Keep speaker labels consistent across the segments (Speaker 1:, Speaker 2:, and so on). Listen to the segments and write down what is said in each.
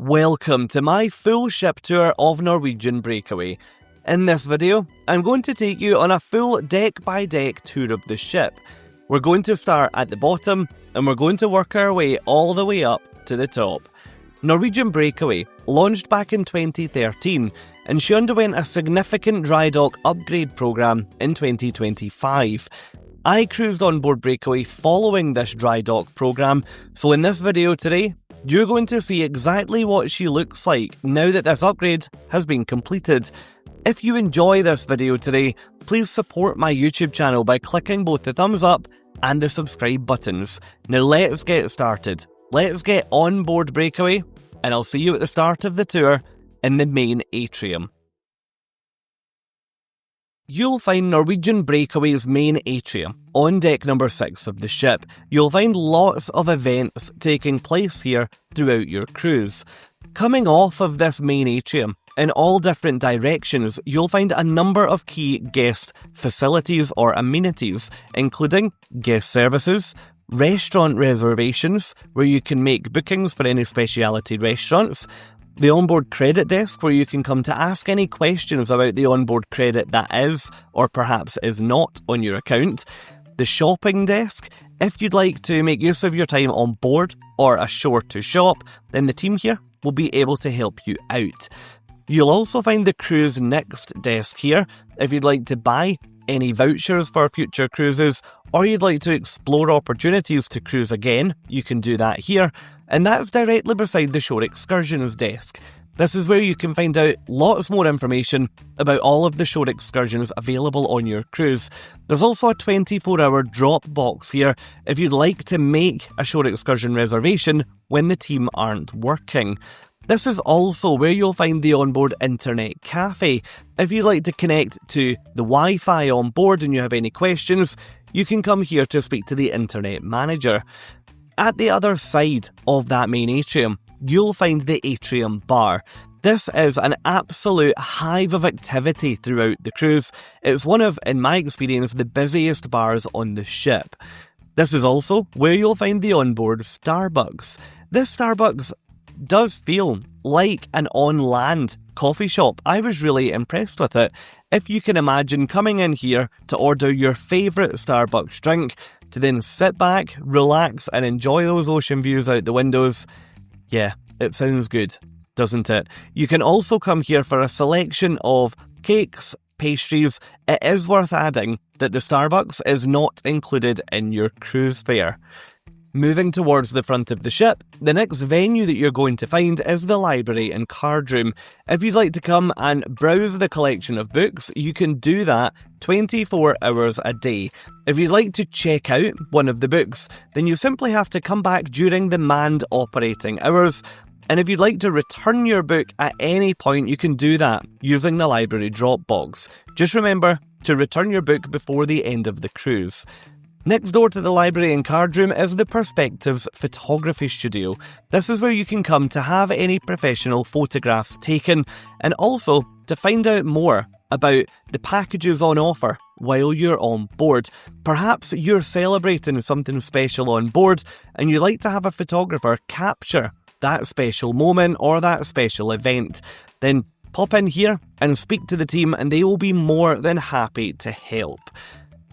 Speaker 1: Welcome to my full ship tour of Norwegian Breakaway. In this video, I'm going to take you on a full deck-by-deck tour of the ship. We're going to start at the bottom, and we're going to work our way all the way up to the top. Norwegian Breakaway launched back in 2013, and she underwent a significant dry dock upgrade programme in 2025. I cruised Onboard Breakaway following this dry dock programme, so in this video today, you're going to see exactly what she looks like now that this upgrade has been completed. If you enjoy this video today, please support my YouTube channel by clicking both the thumbs up and the subscribe buttons. Now let's get started. Let's get Onboard Breakaway, and I'll see you at the start of the tour in the main atrium. You'll find Norwegian Breakaway's main atrium on deck number 6 of the ship. You'll find lots of events taking place here throughout your cruise. Coming off of this main atrium, in all different directions, you'll find a number of key guest facilities or amenities, including guest services, restaurant reservations, where you can make bookings for any speciality restaurants, the onboard credit desk, where you can come to ask any questions about the onboard credit that is, or perhaps is not, on your account, the shopping desk. If you'd like to make use of your time on board or ashore to shop, then the team here will be able to help you out. You'll also find the Cruise Next desk here if you'd like to buy any vouchers for future cruises, or you'd like to explore opportunities to cruise again, you can do that here, and that's directly beside the Shore Excursions desk. This is where you can find out lots more information about all of the shore excursions available on your cruise. There's also a 24-hour drop box here if you'd like to make a shore excursion reservation when the team aren't working. This is also where you'll find the onboard internet cafe. If you'd like to connect to the Wi-Fi on board and you have any questions, you can come here to speak to the internet manager. At the other side of that main atrium, you'll find the atrium bar. This is an absolute hive of activity throughout the cruise. It's one of, in my experience, the busiest bars on the ship. This is also where you'll find the onboard Starbucks. This Starbucks does feel like an on-land coffee shop. I was really impressed with it. If you can imagine coming in here to order your favourite Starbucks drink, to then sit back, relax and enjoy those ocean views out the windows, yeah, it sounds good, doesn't it? You can also come here for a selection of cakes, pastries. It is worth adding that the Starbucks is not included in your cruise fare. Moving towards the front of the ship, the next venue that you're going to find is the library and card room. If you'd like to come and browse the collection of books, you can do that 24 hours a day. If you'd like to check out one of the books, then you simply have to come back during the manned operating hours. And if you'd like to return your book at any point, you can do that using the library drop box. Just remember to return your book before the end of the cruise. Next door to the library and card room is the Perspectives photography studio. This is where you can come to have any professional photographs taken, and also to find out more about the packages on offer while you're on board. Perhaps you're celebrating something special on board and you'd like to have a photographer capture that special moment or that special event. Then pop in here and speak to the team and they will be more than happy to help.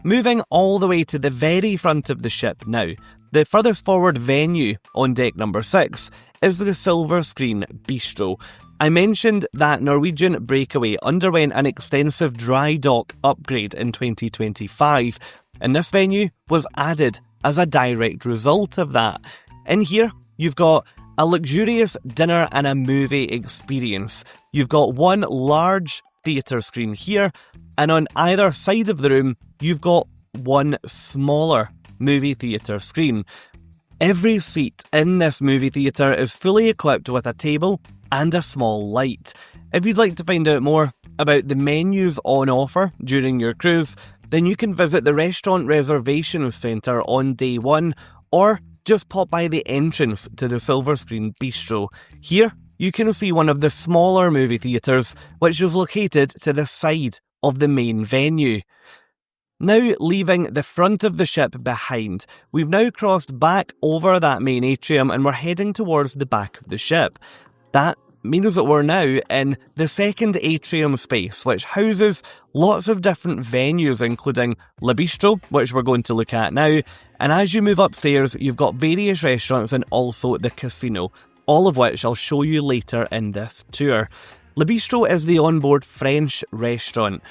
Speaker 1: Moving all the way to the very front of the ship now, the furthest forward venue on deck number 6 is the Silver Screen Bistro. I mentioned that Norwegian Breakaway underwent an extensive dry dock upgrade in 2025, and this venue was added as a direct result of that. In here, you've got a luxurious dinner and a movie experience. You've got one large theatre screen here, and on either side of the room, you've got one smaller movie theatre screen. Every seat in this movie theatre is fully equipped with a table and a small light. If you'd like to find out more about the menus on offer during your cruise, then you can visit the Restaurant Reservations Centre on day 1, or just pop by the entrance to the Silver Screen Bistro. Here, you can see one of the smaller movie theatres, which is located to the side of the main venue. Now leaving the front of the ship behind, we've now crossed back over that main atrium and we're heading towards the back of the ship. That means that we're now in the second atrium space, which houses lots of different venues, including Le Bistro, which we're going to look at now. And as you move upstairs, you've got various restaurants and also the casino, all of which I'll show you later in this tour. Le Bistro is the onboard French restaurant.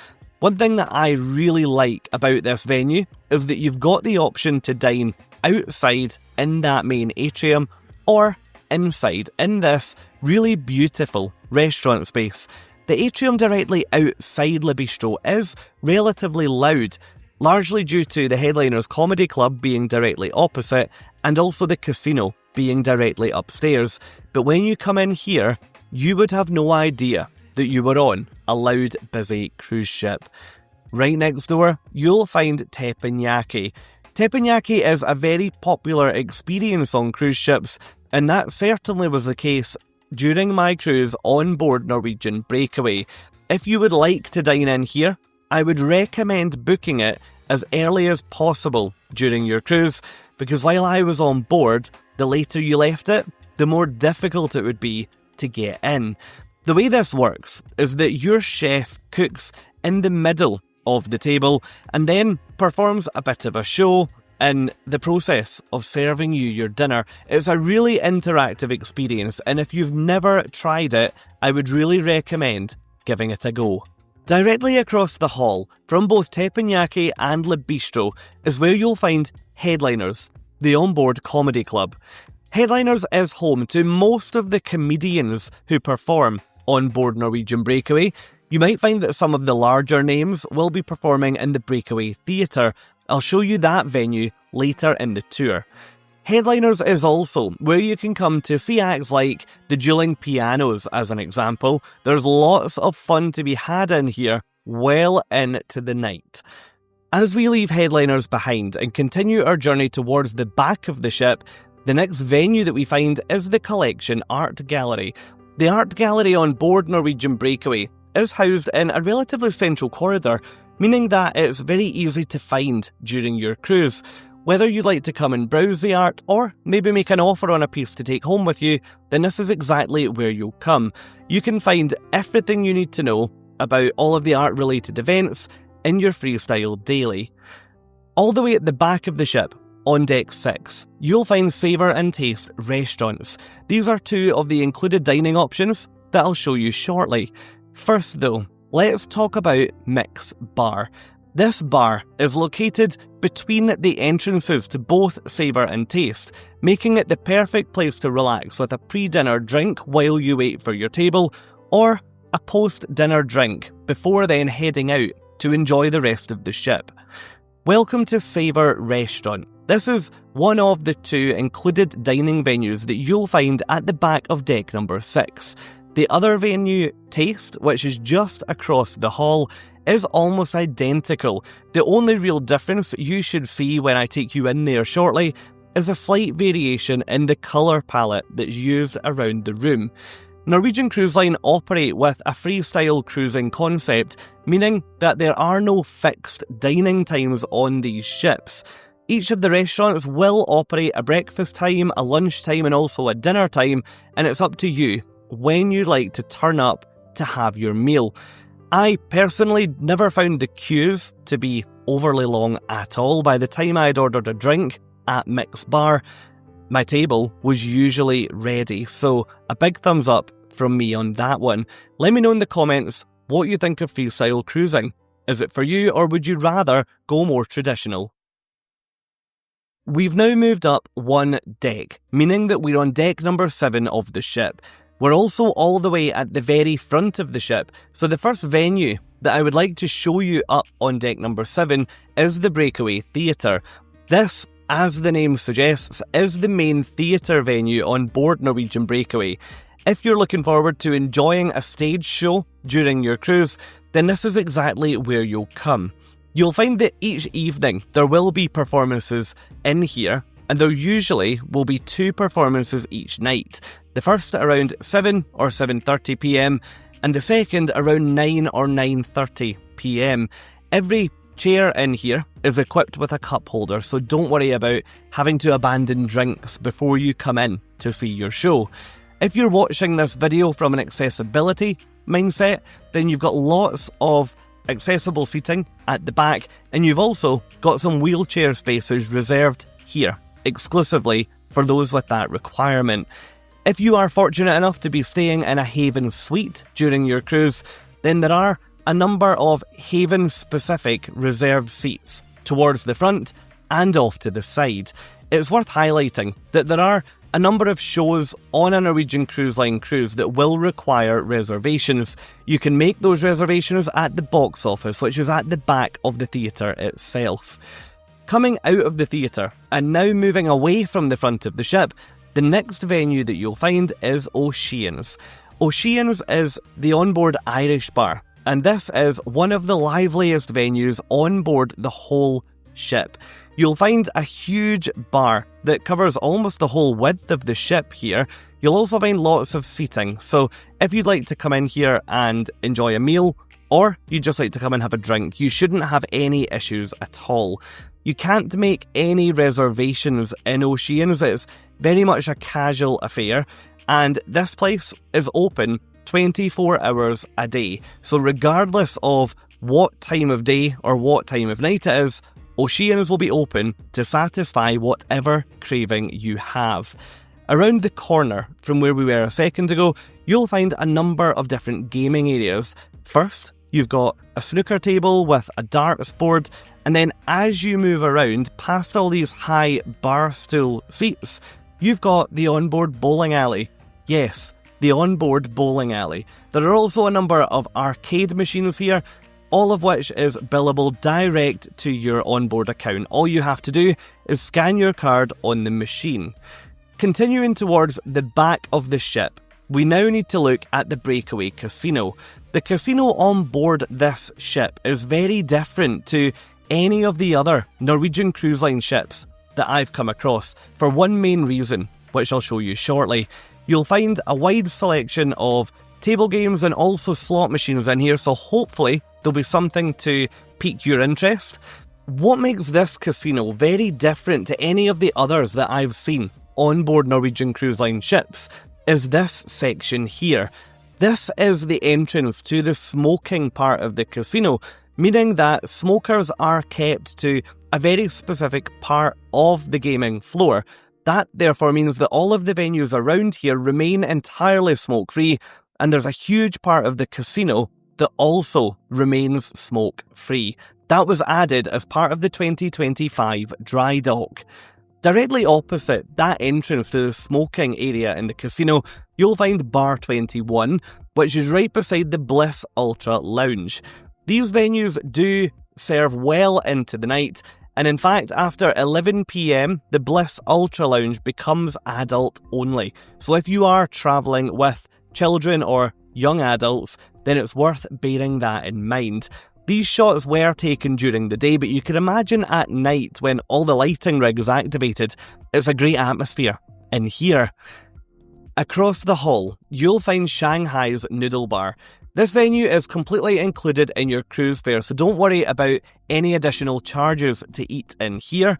Speaker 1: One thing that I really like about this venue is that you've got the option to dine outside in that main atrium or inside in this really beautiful restaurant space. The atrium directly outside Le Bistro is relatively loud, largely due to the headliner's comedy club being directly opposite and also the casino being directly upstairs. But when you come in here, you would have no idea that you were on a loud, busy cruise ship. Right next door, you'll find teppanyaki. Teppanyaki is a very popular experience on cruise ships, and that certainly was the case during my cruise on board Norwegian Breakaway. If you would like to dine in here, I would recommend booking it as early as possible during your cruise, because while I was on board, the later you left it, the more difficult it would be to get in. The way this works is that your chef cooks in the middle of the table and then performs a bit of a show in the process of serving you your dinner. It's a really interactive experience, and if you've never tried it, I would really recommend giving it a go. Directly across the hall from both teppanyaki and Le Bistro is where you'll find Headliners, the onboard comedy club. Headliners is home to most of the comedians who perform on board Norwegian Breakaway. You might find that some of the larger names will be performing in the Breakaway Theatre. I'll show you that venue later in the tour. Headliners is also where you can come to see acts like the Dueling Pianos, as an example. There's lots of fun to be had in here well into the night. As we leave Headliners behind and continue our journey towards the back of the ship, the next venue that we find is the Collection Art Gallery. The art gallery on board Norwegian Breakaway is housed in a relatively central corridor, meaning that it's very easy to find during your cruise. Whether you'd like to come and browse the art or maybe make an offer on a piece to take home with you, then this is exactly where you'll come. You can find everything you need to know about all of the art related events in your freestyle daily. All the way at the back of the ship, on deck 6, you'll find Savour and Taste restaurants. These are two of the included dining options that I'll show you shortly. First though, let's talk about Mix Bar. This bar is located between the entrances to both Savour and Taste, making it the perfect place to relax with a pre-dinner drink while you wait for your table, or a post-dinner drink before then heading out to enjoy the rest of the ship. Welcome to Savour Restaurant. This is one of the two included dining venues that you'll find at the back of deck number 6. The other venue, Taste, which is just across the hall, is almost identical. The only real difference you should see when I take you in there shortly is a slight variation in the colour palette that's used around the room. Norwegian Cruise Line operate with a freestyle cruising concept, meaning that there are no fixed dining times on these ships. Each of the restaurants will operate a breakfast time, a lunch time and also a dinner time, and it's up to you when you'd like to turn up to have your meal. I personally never found the queues to be overly long at all. By the time I'd ordered a drink at Mix Bar, my table was usually ready, so a big thumbs up from me on that one. Let me know in the comments what you think of freestyle cruising. Is it for you, or would you rather go more traditional? We've now moved up one deck, meaning that we're on deck number 7 of the ship. We're also all the way at the very front of the ship, so the first venue that I would like to show you up on deck number 7 is the Breakaway Theatre. This, as the name suggests, is the main theatre venue on board Norwegian Breakaway. If you're looking forward to enjoying a stage show during your cruise, then this is exactly where you'll come. You'll find that each evening there will be performances in here, and there usually will be 2 performances each night. The first around 7 or 7:30 PM, and the second around 9 or 9:30 PM. Every chair in here is equipped with a cup holder, so don't worry about having to abandon drinks before you come in to see your show. If you're watching this video from an accessibility mindset, then you've got lots of accessible seating at the back, and you've also got some wheelchair spaces reserved here, exclusively for those with that requirement. If you are fortunate enough to be staying in a Haven suite during your cruise, then there are a number of Haven-specific reserved seats towards the front and off to the side. It's worth highlighting that there are a number of shows on a Norwegian Cruise Line cruise that will require reservations. You can make those reservations at the box office, which is at the back of the theatre itself. Coming out of the theatre and now moving away from the front of the ship, the next venue that you'll find is Oceans. Oceans is the onboard Irish bar, and this is one of the liveliest venues on board the whole ship. You'll find a huge bar that covers almost the whole width of the ship here. You'll also find lots of seating, so if you'd like to come in here and enjoy a meal, or you'd just like to come and have a drink, you shouldn't have any issues at all. You can't make any reservations in Oceans. It's very much a casual affair, and this place is open 24 hours a day. So regardless of what time of day or what time of night it is, Oceans will be open to satisfy whatever craving you have. Around the corner from where we were a second ago, you'll find a number of different gaming areas. First, you've got a snooker table with a darts board, and then as you move around past all these high bar stool seats, you've got the onboard bowling alley. Yes, the onboard bowling alley. There are also a number of arcade machines here, all of which is billable direct to your onboard account. All you have to do is scan your card on the machine. Continuing towards the back of the ship, we now need to look at the Breakaway Casino. The casino on board this ship is very different to any of the other Norwegian Cruise Line ships that I've come across, for one main reason, which I'll show you shortly. You'll find a wide selection of table games and also slot machines in here, so hopefully there'll be something to pique your interest. What makes this casino very different to any of the others that I've seen on board Norwegian Cruise Line ships is this section here. This is the entrance to the smoking part of the casino, meaning that smokers are kept to a very specific part of the gaming floor. That therefore means that all of the venues around here remain entirely smoke-free, and there's a huge part of the casino that also remains smoke-free. That was added as part of the 2025 dry dock. Directly opposite that entrance to the smoking area in the casino, you'll find Bar 21, which is right beside the Bliss Ultra Lounge. These venues do serve well into the night, and in fact, after 11 PM, the Bliss Ultra Lounge becomes adult only. So if you are travelling with children or young adults, then it's worth bearing that in mind. These shots were taken during the day, but you can imagine at night when all the lighting rig is activated, it's a great atmosphere in here. Across the hall, you'll find Shanghai's Noodle Bar. This venue is completely included in your cruise fare, so don't worry about any additional charges to eat in here.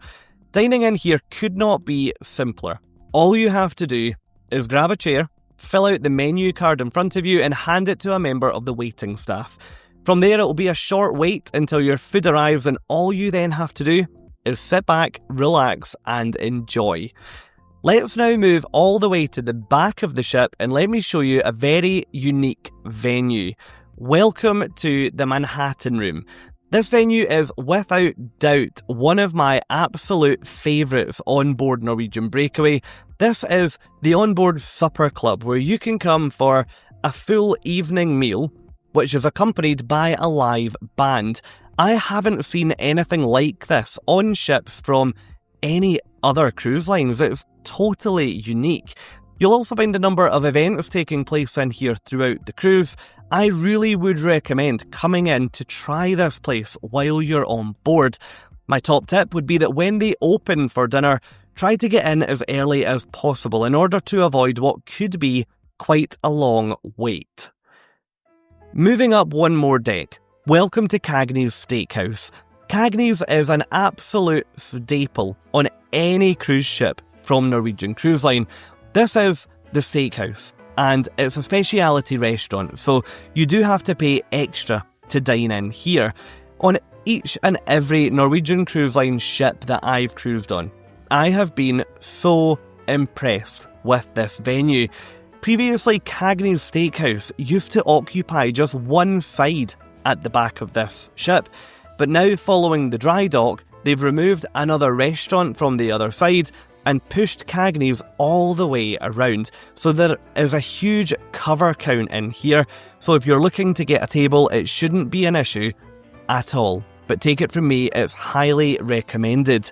Speaker 1: Dining in here could not be simpler. All you have to do is grab a chair, fill out the menu card in front of you and hand it to a member of the waiting staff. From there, it will be a short wait until your food arrives, and all you then have to do is sit back, relax, and enjoy. Let's now move all the way to the back of the ship and let me show you a very unique venue. Welcome to the Manhattan Room. This venue is without doubt one of my absolute favourites on board Norwegian Breakaway. This is the onboard supper club where you can come for a full evening meal, which is accompanied by a live band. I haven't seen anything like this on ships from any other cruise lines. It's totally unique. You'll also find a number of events taking place in here throughout the cruise. I really would recommend coming in to try this place while you're on board. My top tip would be that when they open for dinner, try to get in as early as possible in order to avoid what could be quite a long wait. Moving up one more deck, welcome to Cagney's Steakhouse. Cagney's is an absolute staple on any cruise ship from Norwegian Cruise Line. This is the steakhouse, and it's a speciality restaurant, so you do have to pay extra to dine in here. On each and every Norwegian Cruise Line ship that I've cruised on, I have been so impressed with this venue. Previously, Cagney's Steakhouse used to occupy just one side at the back of this ship, but now following the dry dock, they've removed another restaurant from the other side and pushed Cagney's all the way around. So there is a huge cover count in here, so if you're looking to get a table, it shouldn't be an issue at all. But take it from me, it's highly recommended.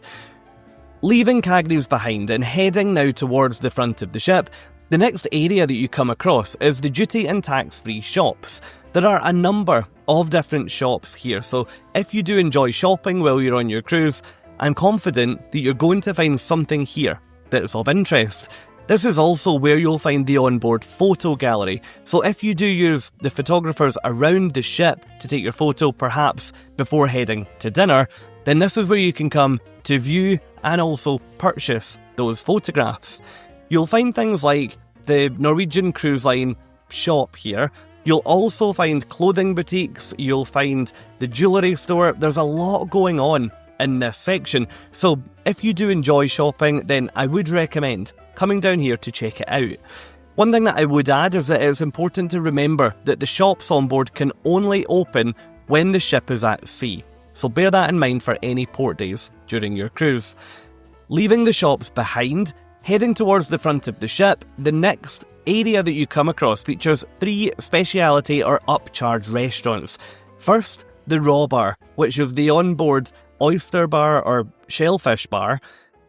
Speaker 1: Leaving Cagney's behind and heading now towards the front of the ship, the next area that you come across is the duty and tax-free shops. There are a number of different shops here, so if you do enjoy shopping while you're on your cruise, I'm confident that you're going to find something here that's of interest. This is also where you'll find the onboard photo gallery, so if you do use the photographers around the ship to take your photo perhaps before heading to dinner, then this is where you can come to view and also purchase those photographs. You'll find things like the Norwegian Cruise Line shop here. You'll also find clothing boutiques, you'll find the jewellery store. There's a lot going on in this section, so if you do enjoy shopping, then I would recommend coming down here to check it out. One thing that I would add is that it's important to remember that the shops on board can only open when the ship is at sea, so bear that in mind for any port days during your cruise. Leaving the shops behind, heading towards the front of the ship, the next area that you come across features 3 speciality or upcharge restaurants. First, the Raw Bar, which is the onboard oyster bar or shellfish bar.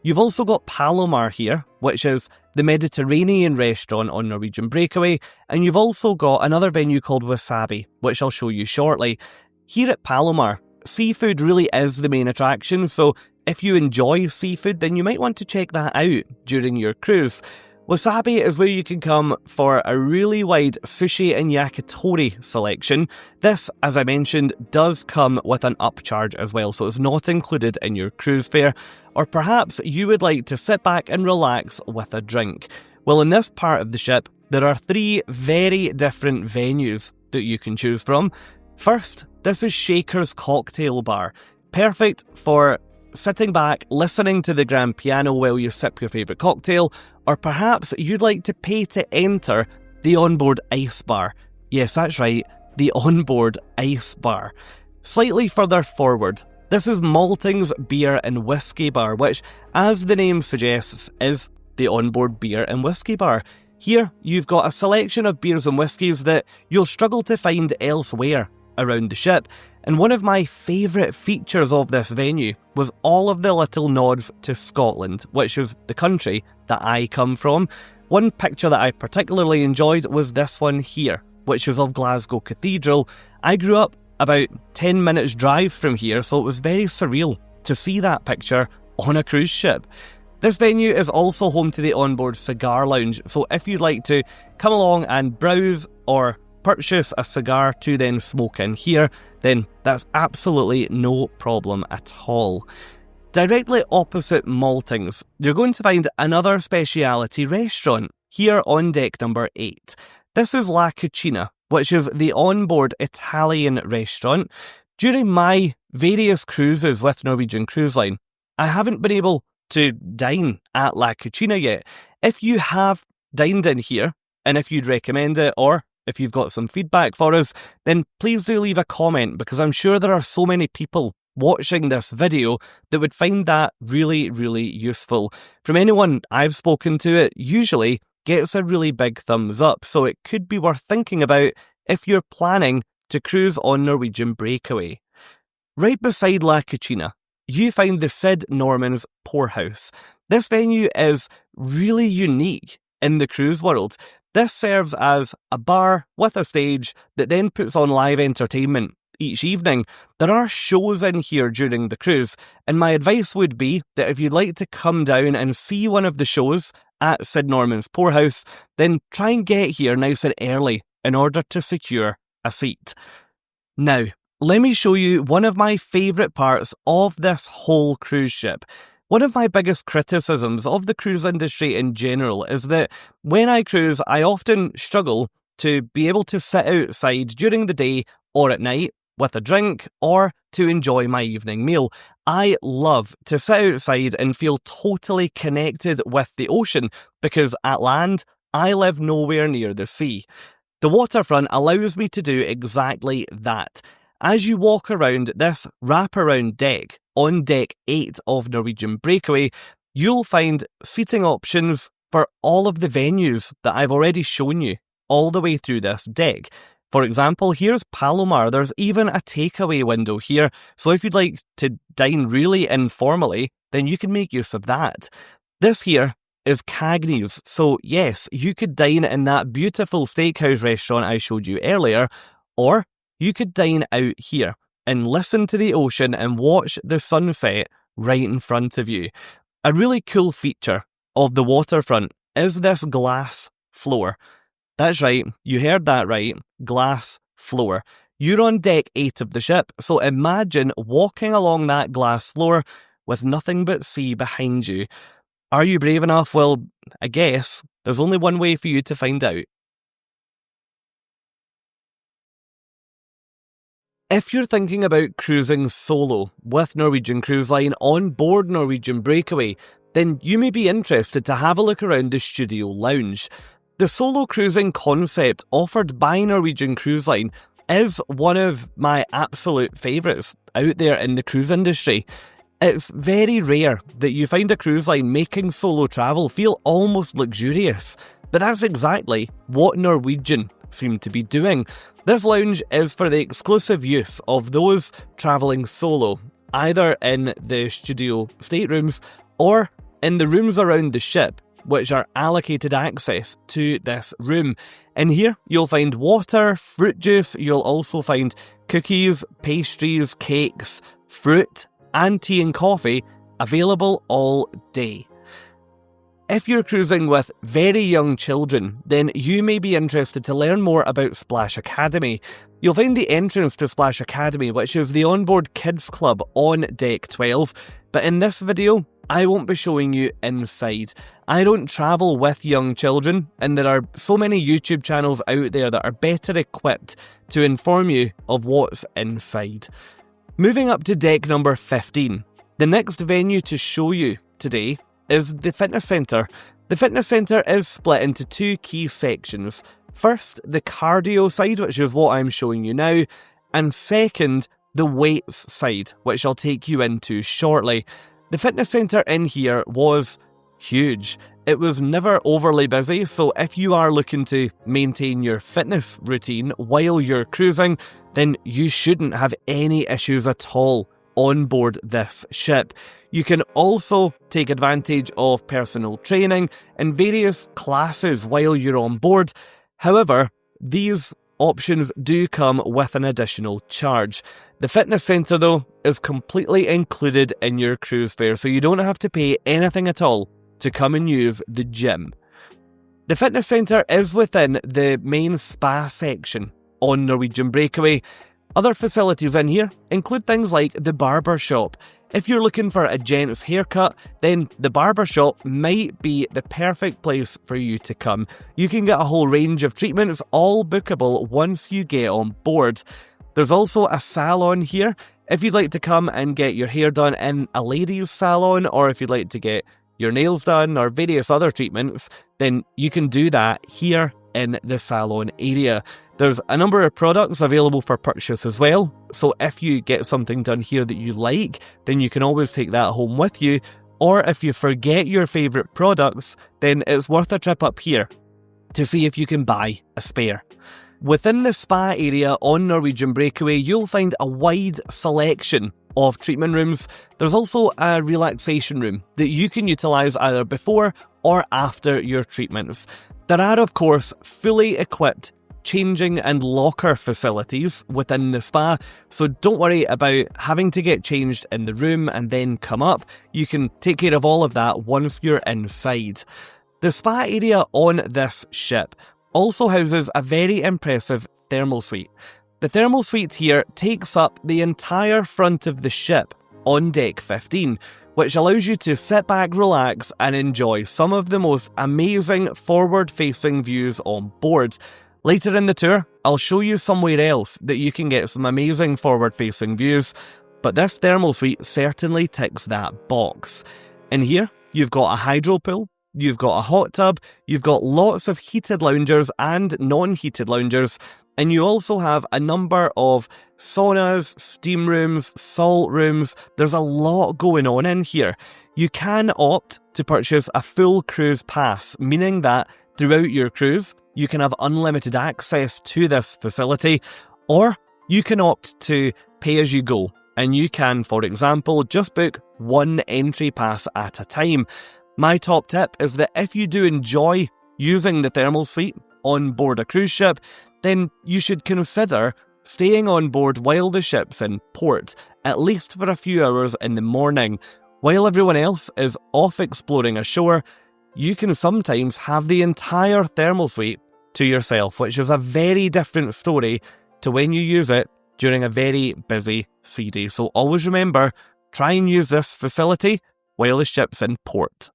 Speaker 1: You've also got Palomar here, which is the Mediterranean restaurant on Norwegian Breakaway, and you've also got another venue called Wasabi, which I'll show you shortly. Here at Palomar, seafood really is the main attraction, so if you enjoy seafood, then you might want to check that out during your cruise. Wasabi is where you can come for a really wide sushi and yakitori selection. This, as I mentioned, does come with an upcharge as well, so it's not included in your cruise fare. Or perhaps you would like to sit back and relax with a drink. Well, in this part of the ship, there are 3 very different venues that you can choose from. First, this is Shaker's Cocktail Bar, perfect for sitting back, listening to the grand piano while you sip your favourite cocktail, or perhaps you'd like to pay to enter the onboard ice bar. Yes, that's right, the onboard ice bar. Slightly further forward, this is Malting's Beer and Whiskey Bar, which, as the name suggests, is the onboard beer and whiskey bar. Here, you've got a selection of beers and whiskies that you'll struggle to find elsewhere around the ship, and one of my favourite features of this venue was all of the little nods to Scotland, which is the country that I come from. One picture that I particularly enjoyed was this one here, which is of Glasgow Cathedral. I grew up about 10 minutes drive from here, so it was very surreal to see that picture on a cruise ship. This venue is also home to the onboard cigar lounge, so if you'd like to come along and browse or purchase a cigar to then smoke in here, then that's absolutely no problem at all. Directly opposite Malting's, you're going to find another speciality restaurant here on deck number 8. This is La Cucina, which is the onboard Italian restaurant. During my various cruises with Norwegian Cruise Line, I haven't been able to dine at La Cucina yet. If you have dined in here, and if you'd recommend it, or if you've got some feedback for us, then please do leave a comment, because I'm sure there are so many people watching this video that would find that really, really useful. From anyone I've spoken to, it usually gets a really big thumbs up, so it could be worth thinking about if you're planning to cruise on Norwegian Breakaway. Right beside La Cucina, you find the Sid Norman's Poorhouse. This venue is really unique in the cruise world. This serves as a bar with a stage that then puts on live entertainment each evening. There are shows in here during the cruise, and my advice would be that if you'd like to come down and see one of the shows at Sid Norman's Poorhouse, then try and get here nice and early in order to secure a seat. Now, let me show you one of my favourite parts of this whole cruise ship. One of my biggest criticisms of the cruise industry in general is that when I cruise, I often struggle to be able to sit outside during the day or at night with a drink or to enjoy my evening meal. I love to sit outside and feel totally connected with the ocean because at land, I live nowhere near the sea. The waterfront allows me to do exactly that. As you walk around this wraparound deck on deck 8 of Norwegian Breakaway, you'll find seating options for all of the venues that I've already shown you all the way through this deck. For example, here's Palomar. There's even a takeaway window here, so if you'd like to dine really informally, then you can make use of that. This here is Cagney's, so yes, you could dine in that beautiful steakhouse restaurant I showed you earlier, or you could dine out here and listen to the ocean and watch the sunset right in front of you. A really cool feature of the waterfront is this glass floor. That's right, you heard that right, glass floor. You're on deck 8 of the ship, so imagine walking along that glass floor with nothing but sea behind you. Are you brave enough? Well, I guess there's only one way for you to find out. If you're thinking about cruising solo with Norwegian Cruise Line on board Norwegian Breakaway, then you may be interested to have a look around the studio lounge. The solo cruising concept offered by Norwegian Cruise Line is one of my absolute favourites out there in the cruise industry. It's very rare that you find a cruise line making solo travel feel almost luxurious, but that's exactly what Norwegian seem to be doing. This lounge is for the exclusive use of those travelling solo, either in the studio staterooms or in the rooms around the ship, which are allocated access to this room. In here, you'll find water, fruit juice, you'll also find cookies, pastries, cakes, fruit, and tea and coffee available all day. If you're cruising with very young children, then you may be interested to learn more about Splash Academy. You'll find the entrance to Splash Academy, which is the Onboard Kids Club on deck 12, but in this video, I won't be showing you inside. I don't travel with young children, and there are so many YouTube channels out there that are better equipped to inform you of what's inside. Moving up to deck number 15, the next venue to show you today is the fitness centre. The fitness centre is split into two key sections. First, the cardio side, which is what I'm showing you now, and second, the weights side, which I'll take you into shortly. The fitness centre in here was huge. It was never overly busy, so if you are looking to maintain your fitness routine while you're cruising, then you shouldn't have any issues at all on board this ship. You can also take advantage of personal training and various classes while you're on board. However, these options do come with an additional charge. The fitness centre, though, is completely included in your cruise fare, so you don't have to pay anything at all to come and use the gym. The fitness centre is within the main spa section on Norwegian Breakaway. Other facilities in here include things like the barber shop. If you're looking for a gent's haircut, then the barber shop might be the perfect place for you to come. You can get a whole range of treatments, all bookable once you get on board. There's also a salon here. If you'd like to come and get your hair done in a ladies' salon, or if you'd like to get your nails done or various other treatments, then you can do that here in the salon area. There's a number of products available for purchase as well, so if you get something done here that you like, then you can always take that home with you, or if you forget your favourite products, then it's worth a trip up here to see if you can buy a spare. Within the spa area on Norwegian Breakaway, you'll find a wide selection of treatment rooms. There's also a relaxation room that you can utilise either before or after your treatments. There are, of course, fully equipped changing and locker facilities within the spa, so don't worry about having to get changed in the room and then come up. You can take care of all of that once you're inside. The spa area on this ship also houses a very impressive thermal suite. The thermal suite here takes up the entire front of the ship on deck 15. which allows you to sit back, relax, and enjoy some of the most amazing forward-facing views on board. Later in the tour, I'll show you somewhere else that you can get some amazing forward-facing views, but this thermal suite certainly ticks that box. In here, you've got a hydro pool, you've got a hot tub, you've got lots of heated loungers and non-heated loungers, and you also have a number of saunas, steam rooms, salt rooms. There's a lot going on in here. You can opt to purchase a full cruise pass, meaning that throughout your cruise, you can have unlimited access to this facility, or you can opt to pay as you go, and you can, for example, just book one entry pass at a time. My top tip is that if you do enjoy using the thermal suite on board a cruise ship, then you should consider staying on board while the ship's in port, at least for a few hours in the morning. While everyone else is off exploring ashore, you can sometimes have the entire thermal suite to yourself, which is a very different story to when you use it during a very busy sea day. So always remember, try and use this facility while the ship's in port.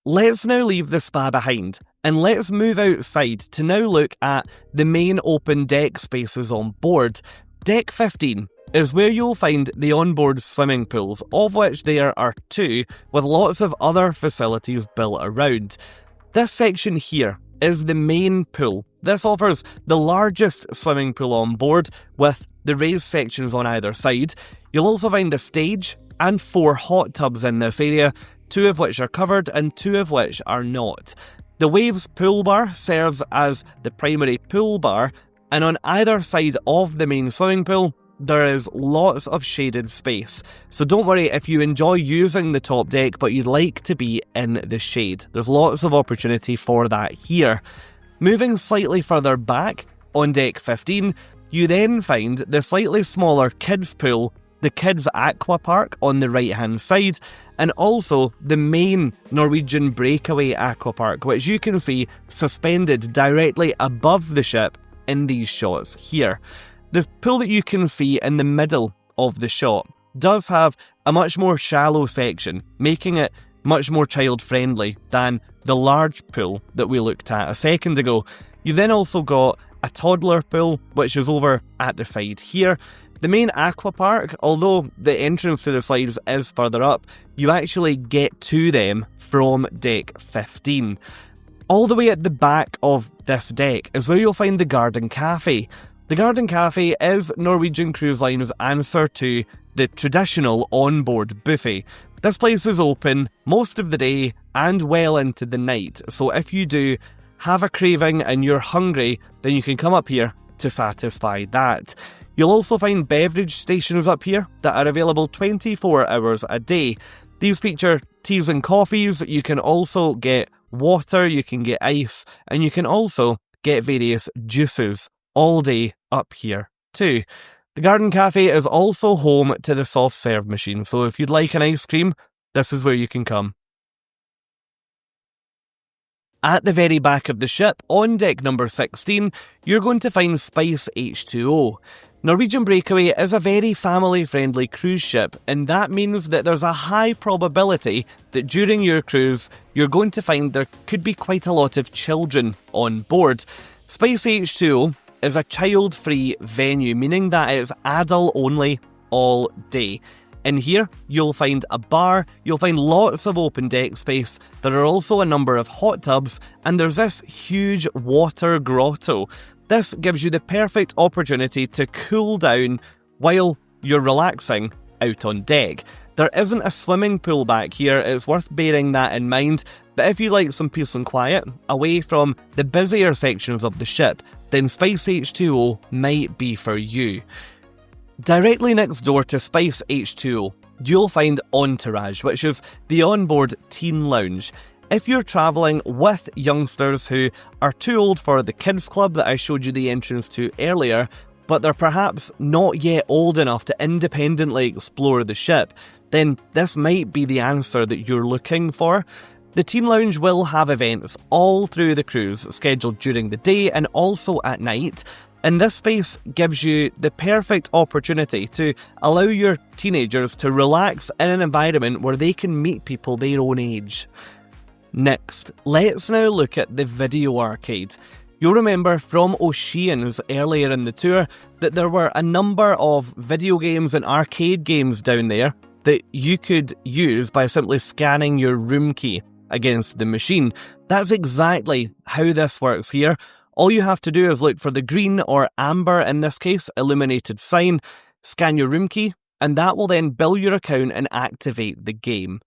Speaker 1: Let's now leave the spa behind, and let's move outside to now look at the main open deck spaces on board. Deck 15 is where you'll find the onboard swimming pools, of which there are 2, with lots of other facilities built around. This section here is the main pool. This offers the largest swimming pool on board, with the raised sections on either side. You'll also find a stage and 4 hot tubs in this area, 2 of which are covered and 2 of which are not. The Waves pool bar serves as the primary pool bar, and on either side of the main swimming pool, there is lots of shaded space. So don't worry if you enjoy using the top deck but you'd like to be in the shade. There's lots of opportunity for that here. Moving slightly further back, on deck 15, you then find the slightly smaller kids pool, the kids aqua park on the right hand side, and also the main Norwegian Breakaway aqua park, which you can see suspended directly above the ship in these shots here. The pool that you can see in the middle of the shot does have a much more shallow section, making it much more child friendly than the large pool that we looked at a second ago. You've then also got a toddler pool, which is over at the side here. The main aqua park, although the entrance to the slides is further up, you actually get to them from deck 15. All the way at the back of this deck is where you'll find the Garden Cafe. The Garden Cafe is Norwegian Cruise Line's answer to the traditional onboard buffet. This place is open most of the day and well into the night, so if you do have a craving and you're hungry, then you can come up here to satisfy that. You'll also find beverage stations up here that are available 24 hours a day. These feature teas and coffees. You can also get water, you can get ice, and you can also get various juices all day up here too. The Garden Cafe is also home to the soft serve machine, so if you'd like an ice cream, this is where you can come. At the very back of the ship, on deck number 16, you're going to find Spice H2O. Norwegian Breakaway is a very family-friendly cruise ship, and that means that there's a high probability that during your cruise, you're going to find there could be quite a lot of children on board. Spice H2O is a child-free venue, meaning that it's adult-only all day. In here, you'll find a bar, you'll find lots of open deck space, there are also a number of hot tubs, and there's this huge water grotto. This gives you the perfect opportunity to cool down while you're relaxing out on deck. There isn't a swimming pool back here, it's worth bearing that in mind, but if you like some peace and quiet, away from the busier sections of the ship, then Spice H2O might be for you. Directly next door to Spice H2O, you'll find Entourage, which is the onboard teen lounge. If you're travelling with youngsters who are too old for the kids club that I showed you the entrance to earlier, but they're perhaps not yet old enough to independently explore the ship, then this might be the answer that you're looking for. The teen lounge will have events all through the cruise, scheduled during the day and also at night, And this space gives you the perfect opportunity to allow your teenagers to relax in an environment where they can meet people their own age. Next, let's now look at the video arcade. You'll remember from Oceans earlier in the tour that there were a number of video games and arcade games down there that you could use by simply scanning your room key against the machine. That's exactly how this works here. All you have to do is look for the green, or amber in this case, illuminated sign, scan your room key, and that will then bill your account and activate the game.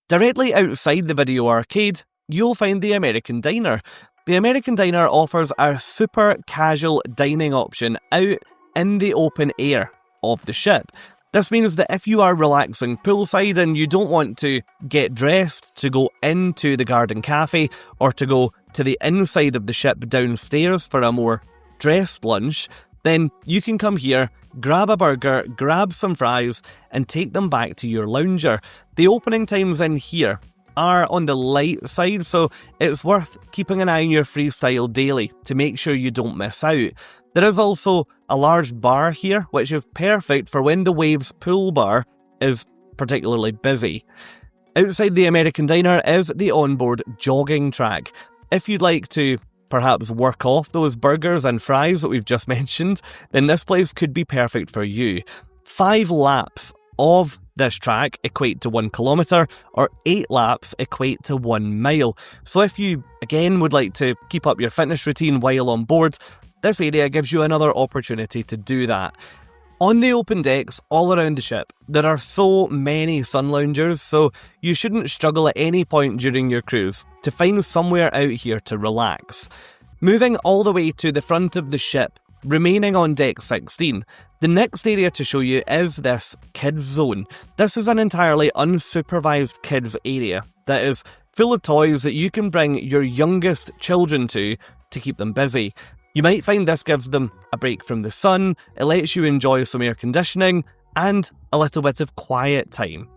Speaker 1: Directly outside the video arcade, you'll find the American Diner. The American Diner offers a super casual dining option out in the open air of the ship. This means that if you are relaxing poolside and you don't want to get dressed to go into the garden cafe or to go to the inside of the ship downstairs for a more dressed lunch, then you can come here, grab a burger, grab some fries, and take them back to your lounger. The opening times in here are on the light side, so it's worth keeping an eye on your freestyle daily to make sure you don't miss out. There is also a large bar here, which is perfect for when the Waves pool bar is particularly busy. Outside the American Diner is the Onboard jogging track. If you'd like to perhaps work off those burgers and fries that we've just mentioned, then this place could be perfect for you. 5 laps of this track equate to 1 kilometre, or 8 laps equate to 1 mile. So if you, again, would like to keep up your fitness routine while on board, this area gives you another opportunity to do that. On the open decks all around the ship, there are so many sun loungers, so you shouldn't struggle at any point during your cruise to find somewhere out here to relax. Moving all the way to the front of the ship, remaining on deck 16, the next area to show you is this kids zone. This is an entirely unsupervised kids area that is full of toys that you can bring your youngest children to keep them busy. You might find this gives them a break from the sun, it lets you enjoy some air conditioning, and a little bit of quiet time.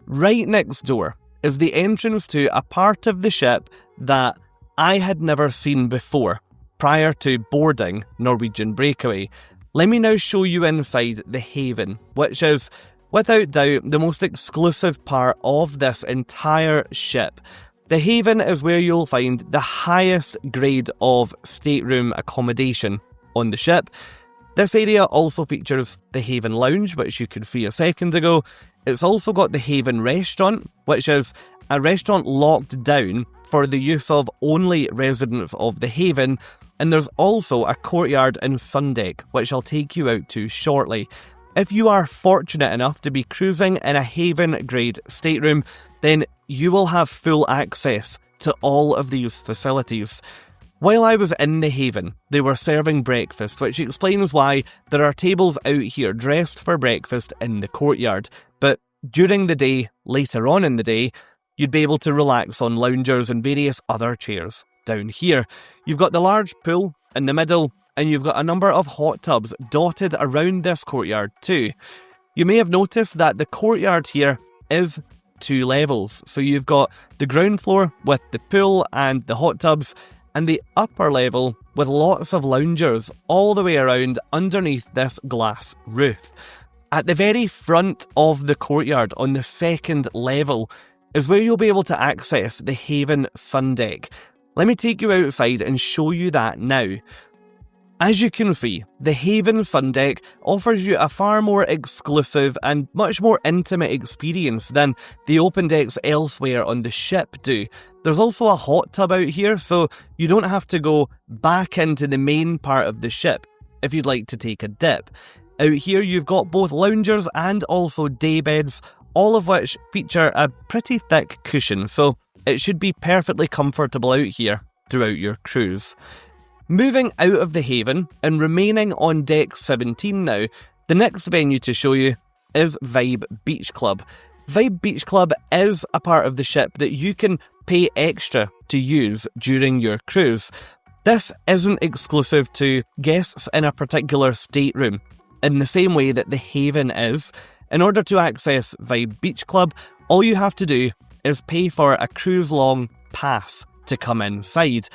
Speaker 1: Right next door is the entrance to a part of the ship that I had never seen before, prior to boarding Norwegian Breakaway. Let me now show you inside the Haven, which is, without doubt, the most exclusive part of this entire ship. The Haven is where you'll find the highest grade of stateroom accommodation on the ship. This area also features the Haven Lounge, which you could see a second ago. It's also got the Haven Restaurant, which is a restaurant locked down for the use of only residents of the Haven, and there's also a courtyard and sun deck, which I'll take you out to shortly. If you are fortunate enough to be cruising in a Haven grade stateroom, then you will have full access to all of these facilities. While I was in the Haven, they were serving breakfast, which explains why there are tables out here dressed for breakfast in the courtyard. But during the day, later on in the day, you'd be able to relax on loungers and various other chairs down here. You've got the large pool in the middle, and you've got a number of hot tubs dotted around this courtyard too. You may have noticed that the courtyard here is 2 levels. So you've got the ground floor with the pool and the hot tubs, and the upper level with lots of loungers all the way around underneath this glass roof. At the very front of the courtyard on the 2nd level is where you'll be able to access the Haven sun deck. Let me take you outside and show you that now. As you can see, the Haven sun deck offers you a far more exclusive and much more intimate experience than the open decks elsewhere on the ship do. There's also a hot tub out here, so you don't have to go back into the main part of the ship if you'd like to take a dip. Out here you've got both loungers and also day beds, all of which feature a pretty thick cushion, so it should be perfectly comfortable out here throughout your cruise. Moving out of the Haven and remaining on deck 17 now, the next venue to show you is Vibe Beach Club. Vibe Beach Club is a part of the ship that you can pay extra to use during your cruise. This isn't exclusive to guests in a particular stateroom, in the same way that the Haven is. In order to access Vibe Beach Club, all you have to do is pay for a cruise-long pass to come inside.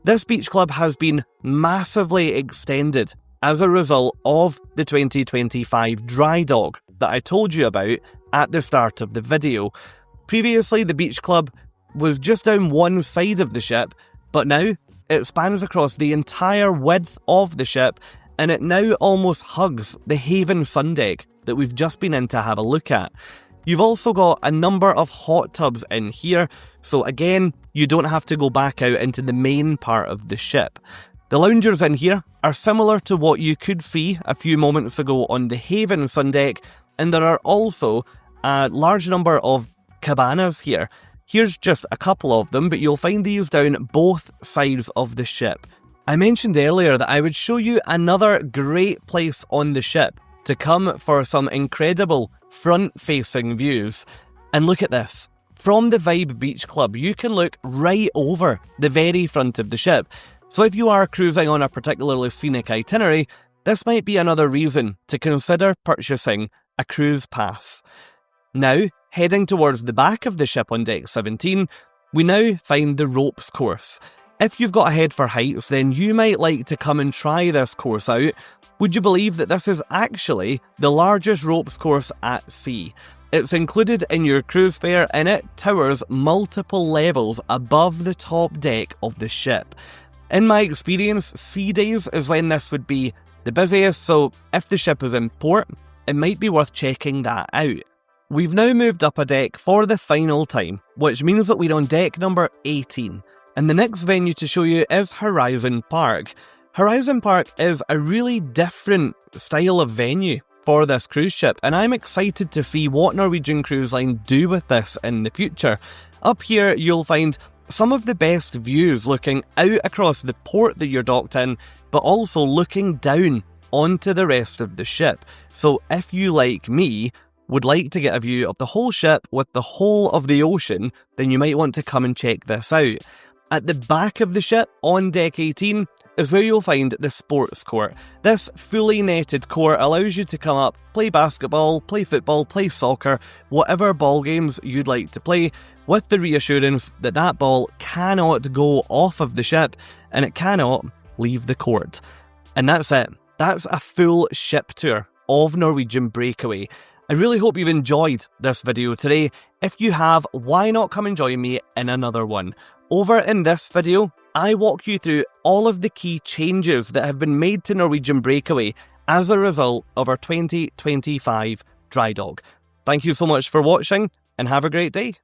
Speaker 1: This beach club has been massively extended as a result of the 2025 dry dock that I told you about at the start of the video. Previously, the beach club was just down one side of the ship, but now it spans across the entire width of the ship, and it now almost hugs the Haven sun deck that we've just been in to have a look at. You've also got a number of hot tubs in here, so again, you don't have to go back out into the main part of the ship. The loungers in here are similar to what you could see a few moments ago on the Haven sun deck, and there are also a large number of cabanas here. Here's just a couple of them, but you'll find these down both sides of the ship. I mentioned earlier that I would show you another great place on the ship to come for some incredible front-facing views. And look at this. From the Vibe Beach Club, you can look right over the very front of the ship. So if you are cruising on a particularly scenic itinerary, this might be another reason to consider purchasing a cruise pass. Now, heading towards the back of the ship on deck 17, we now find the ropes course. If you've got a head for heights, then you might like to come and try this course out. Would you believe that this is actually the largest ropes course at sea? It's included in your cruise fare, and it towers multiple levels above the top deck of the ship. In my experience, sea days is when this would be the busiest, so if the ship is in port, it might be worth checking that out. We've now moved up a deck for the final time, which means that we're on deck number 18. And the next venue to show you is Horizon Park. Horizon Park is a really different style of venue for this cruise ship, and I'm excited to see what Norwegian Cruise Line do with this in the future. Up here you'll find some of the best views looking out across the port that you're docked in, but also looking down onto the rest of the ship. So if you, like me, would like to get a view of the whole ship with the whole of the ocean, then you might want to come and check this out. At the back of the ship, on deck 18, is where you'll find the sports court. This fully netted court allows you to come up, play basketball, play football, play soccer, whatever ball games you'd like to play, with the reassurance that that ball cannot go off of the ship and it cannot leave the court. And that's it. That's a full ship tour of Norwegian Breakaway. I really hope you've enjoyed this video today. If you have, why not come and join me in another one? Over in this video, I walk you through all of the key changes that have been made to Norwegian Breakaway as a result of our 2025 dry dock. Thank you so much for watching, and have a great day.